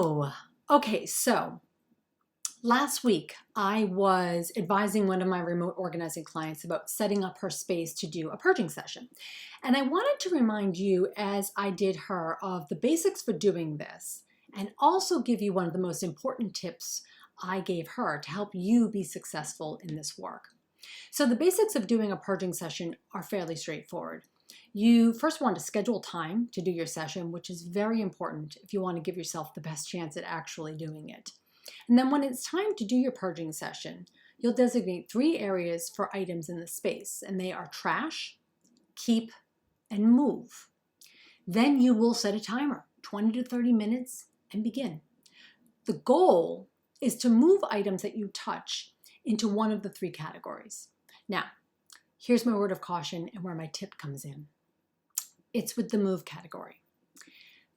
Hello. Okay, so last week I was advising one of my remote organizing clients about setting up her space to do a purging session. And I wanted to remind you, as I did her, of the basics for doing this and also give you one of the most important tips I gave her to help you be successful in this work. So the basics of doing a purging session are fairly straightforward. You first want to schedule time to do your session, which is very important if you want to give yourself the best chance at actually doing it. And then when it's time to do your purging session, you'll designate 3 areas for items in the space, and they are trash, keep, and move. Then you will set a timer, 20 to 30 minutes, and begin. The goal is to move items that you touch into one of the 3 categories. Now, here's my word of caution and where my tip comes in. It's with the move category.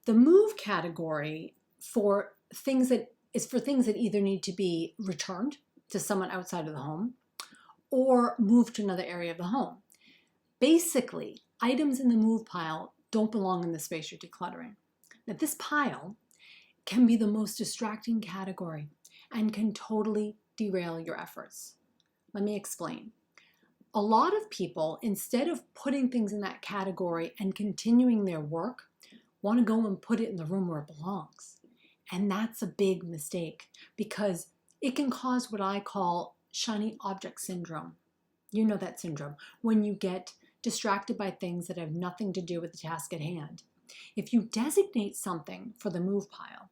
The move category is for things that either need to be returned to someone outside of the home or moved to another area of the home. Basically, items in the move pile don't belong in the space you're decluttering. Now, this pile can be the most distracting category and can totally derail your efforts. Let me explain. A lot of people, instead of putting things in that category and continuing their work, want to go and put it in the room where it belongs. And that's a big mistake because it can cause what I call shiny object syndrome. You know that syndrome, when you get distracted by things that have nothing to do with the task at hand. If you designate something for the move pile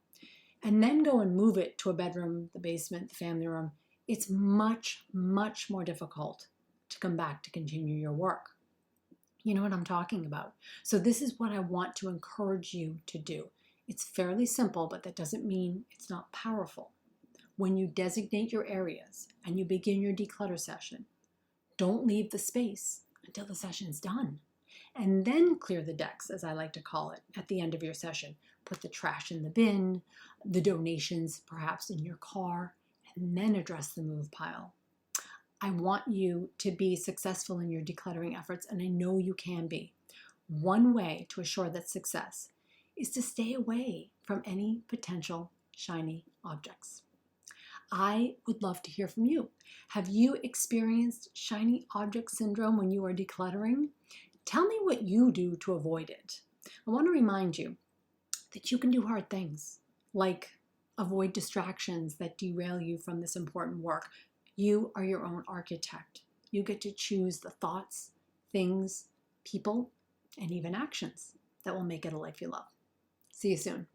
and then go and move it to a bedroom, the basement, the family room, it's much, much more difficult to come back to continue your work. You know what I'm talking about. So this is what I want to encourage you to do. It's fairly simple, but that doesn't mean it's not powerful. When you designate your areas and you begin your declutter session, don't leave the space until the session's done. And then clear the decks, as I like to call it, at the end of your session. Put the trash in the bin, the donations perhaps in your car, and then address the move pile. I want you to be successful in your decluttering efforts, and I know you can be. One way to assure that success is to stay away from any potential shiny objects. I would love to hear from you. Have you experienced shiny object syndrome when you are decluttering? Tell me what you do to avoid it. I want to remind you that you can do hard things, like avoid distractions that derail you from this important work. You are your own architect. You get to choose the thoughts, things, people, and even actions that will make it a life you love. See you soon.